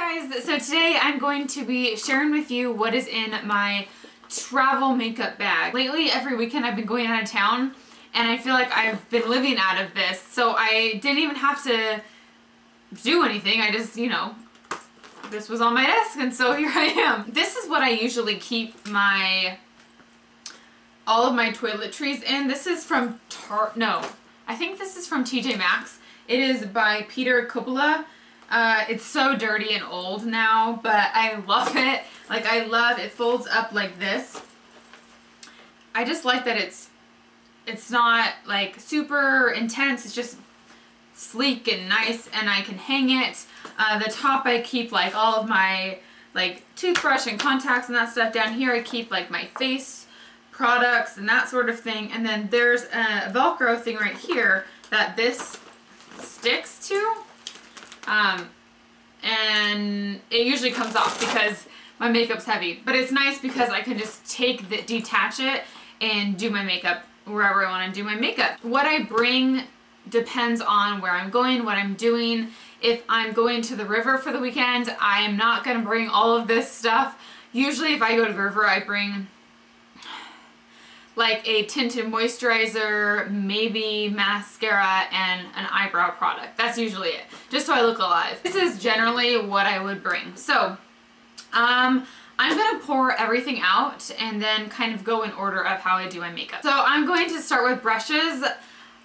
guys, so today I'm going to be sharing with you what is in my travel makeup bag. Lately, every weekend I've been going out of town and I feel like I've been living out of this, so I didn't even have to do anything. I just, you know, this was on my desk and so here I am. This is what I usually keep all of my toiletries in. This is from I think this is from TJ Maxx. It is by Peter Coppola. It's so dirty and old now, but I love it. Like, I love it. Folds up like this. I just like that it's not like super intense. It's just sleek and nice, and I can hang it. The top I keep like all of my like toothbrush and contacts and that stuff. Down here I keep like my face products and that sort of thing. And then there's a Velcro thing right here that this sticks to. And it usually comes off because my makeup's heavy, but it's nice because I can just detach it and do my makeup wherever I want to do my makeup. What I bring depends on where I'm going, what I'm doing. If I'm going to the river for the weekend, I am not going to bring all of this stuff. Usually if I go to the river, I bring like a tinted moisturizer, maybe mascara, and an eyebrow product. That's usually it, just so I look alive. This is generally what I would bring. So, I'm gonna pour everything out and then kind of go in order of how I do my makeup. So I'm going to start with brushes.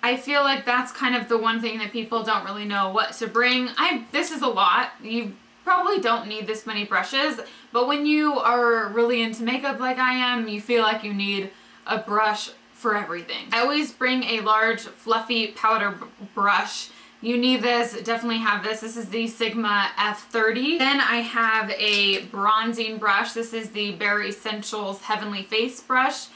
I feel like that's kind of the one thing that people don't really know what to bring. This is a lot. You probably don't need this many brushes, but when you are really into makeup like I am, you feel like you need a brush for everything. I always bring a large fluffy powder brush. You need this, definitely have this. This is the Sigma F30. Then I have a bronzing brush. This is the Bare Essentials Heavenly Face brush.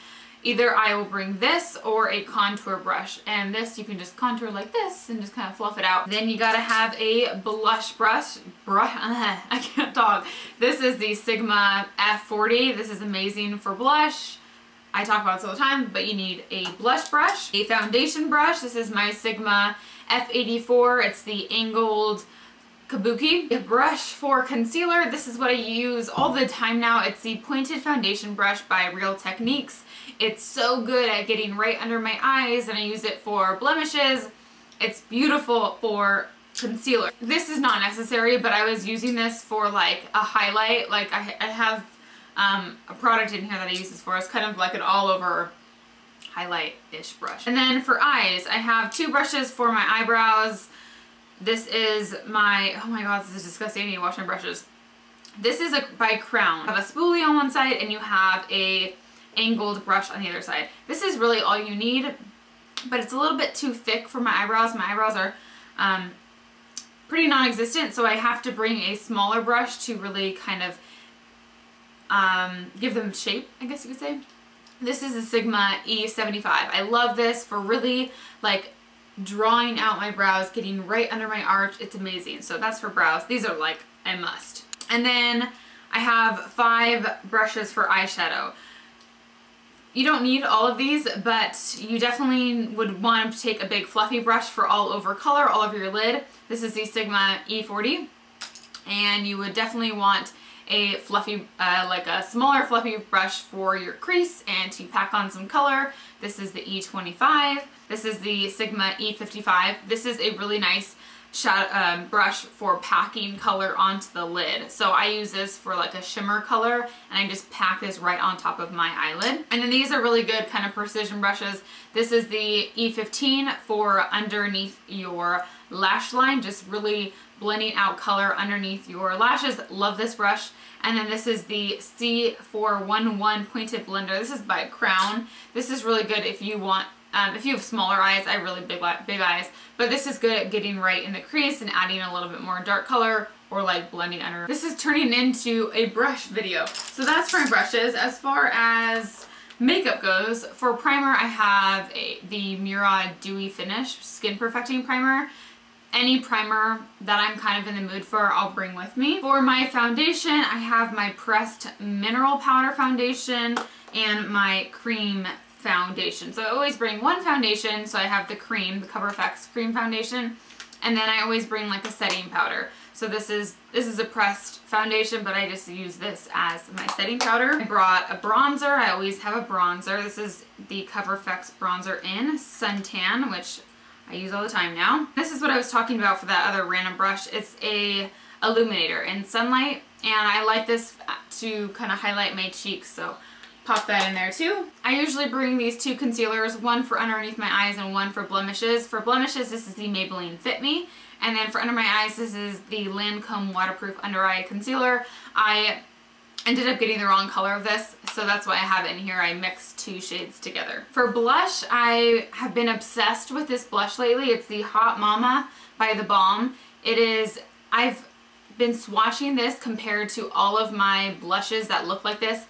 Either I will bring this or a contour brush, and this you can just contour like this and just kind of fluff it out. Then you gotta have a blush brush. I can't talk. This is the Sigma F40. This is amazing for blush. I talk about this all the time, but you need a blush brush, a foundation brush. This is my Sigma F84. It's the angled kabuki. A brush for concealer. This is what I use all the time now. It's the pointed foundation brush by Real Techniques. It's so good at getting right under my eyes, and I use it for blemishes. It's beautiful for concealer. This is not necessary, but I was using this for like a highlight. Like I have a product in here that I use this for. It's kind of like an all-over highlight-ish brush. And then for eyes, I have two brushes for my eyebrows. This is my, oh my god, this is disgusting. I need to wash my brushes. This is by Crown. You have a spoolie on one side and you have a angled brush on the other side. This is really all you need, but it's a little bit too thick for my eyebrows. My eyebrows are pretty non-existent, so I have to bring a smaller brush to really kind of give them shape, I guess you could say. This is a Sigma E75. I love this for really like drawing out my brows, getting right under my arch. It's amazing. So that's for brows. These are like a must. And then I have 5 brushes for eyeshadow. You don't need all of these, but you definitely would want to take a big fluffy brush for all over color, all over your lid. This is the Sigma E40. And you would definitely want a fluffy, like a smaller fluffy brush for your crease and to pack on some color. This is the E25. This is the Sigma E55. This is a really nice brush for packing color onto the lid. So I use this for like a shimmer color, and I just pack this right on top of my eyelid. And then these are really good kind of precision brushes. This is the E15 for underneath your lash line, just really blending out color underneath your lashes. Love this brush. And then this is the C411 Pointed Blender. This is by Crown. This is really good if you want, if you have smaller eyes. I have really big eyes, but this is good at getting right in the crease and adding a little bit more dark color or like blending under. This is turning into a brush video. So that's for my brushes. As far as makeup goes, for primer I have the Mura Dewy Finish Skin Perfecting Primer. Any primer that I'm kind of in the mood for, I'll bring with me. For my foundation, I have my pressed mineral powder foundation and my cream foundation. So I always bring one foundation. So I have the cream, the Cover FX cream foundation, and then I always bring like a setting powder. So this is a pressed foundation, but I just use this as my setting powder. I brought a bronzer. I always have a bronzer. This is the Cover FX bronzer in Suntan, which I use all the time now. This is what I was talking about for that other random brush. It's a illuminator in Sunlight, and I like this to kind of highlight my cheeks, so pop that in there too. I usually bring these two concealers, one for underneath my eyes and one for blemishes. For blemishes, this is the Maybelline Fit Me, and then for under my eyes, this is the Lancome Waterproof Under Eye Concealer. I ended up getting the wrong color of this, so that's why I have it in here. I mixed two shades together. For blush, I have been obsessed with this blush lately. It's the Hot Mama by the Balm. I've been swatching this compared to all of my blushes that look like this,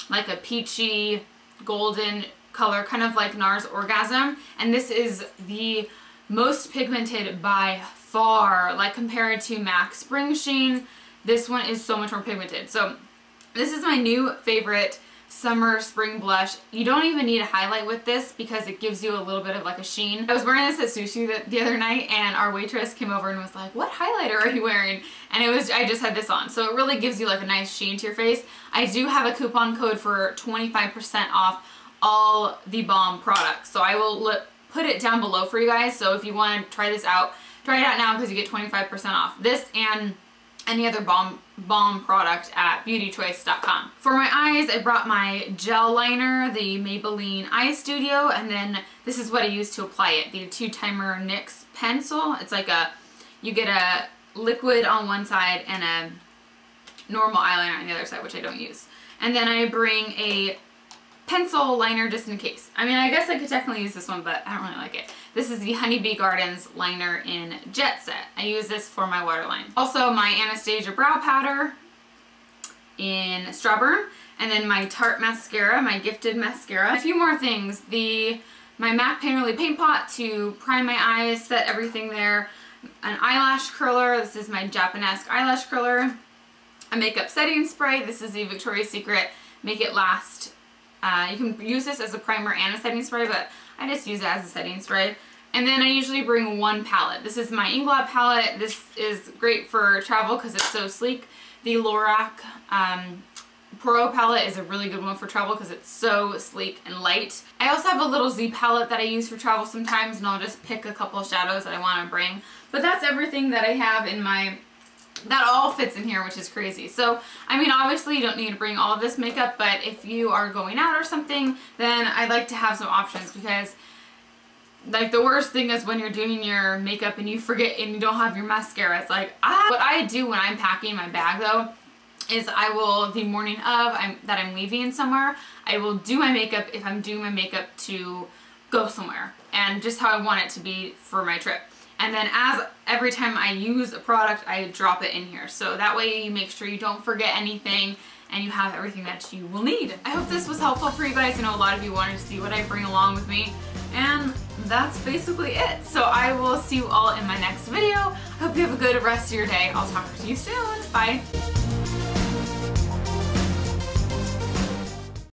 like a peachy golden color, kind of like NARS Orgasm, and this is the most pigmented by far. Like compared to MAC Spring Sheen, this one is so much more pigmented. So this is my new favorite summer spring blush. You don't even need a highlight with this because it gives you a little bit of like a sheen. I was wearing this at sushi the other night, and our waitress came over and was like, "What highlighter are you wearing?" And I just had this on. So it really gives you like a nice sheen to your face. I do have a coupon code for 25% off all the Balm products. So I will put it down below for you guys. So if you want to try this out, try it out now because you get 25% off. This and any other Balm product at beautychoice.com. For my eyes, I brought my gel liner, the Maybelline Eye Studio, and then this is what I use to apply it, the 2-timer NYX pencil. It's like you get a liquid on one side and a normal eyeliner on the other side, which I don't use. And then I bring a pencil liner just in case. I mean, I guess I could technically use this one, but I don't really like it. This is the Honeybee Gardens liner in Jet Set. I use this for my waterline. Also, my Anastasia brow powder in Strawburn, and then my Tarte mascara, my Gifted mascara. A few more things. My MAC Painterly Paint Pot to prime my eyes, set everything there. An eyelash curler. This is my Japanesque eyelash curler. A makeup setting spray. This is the Victoria's Secret Make It Last. You can use this as a primer and a setting spray, but I just use it as a setting spray. And then I usually bring one palette. This is my Inglot palette. This is great for travel because it's so sleek. The Lorac Pro palette is a really good one for travel because it's so sleek and light. I also have a little Z palette that I use for travel sometimes, and I'll just pick a couple of shadows that I want to bring. But that's everything that I have in my... That all fits in here, which is crazy. So, I mean, obviously you don't need to bring all of this makeup, but if you are going out or something, then I'd like to have some options because, like, the worst thing is when you're doing your makeup and you forget and you don't have your mascara. It's like, What I do when I'm packing my bag, though, is I will, the morning of that I'm leaving somewhere, I will do my makeup if I'm doing my makeup to go somewhere, and just how I want it to be for my trip. And then every time I use a product, I drop it in here. So that way you make sure you don't forget anything and you have everything that you will need. I hope this was helpful for you guys. I know a lot of you wanted to see what I bring along with me. And that's basically it. So I will see you all in my next video. I hope you have a good rest of your day. I'll talk to you soon. Bye.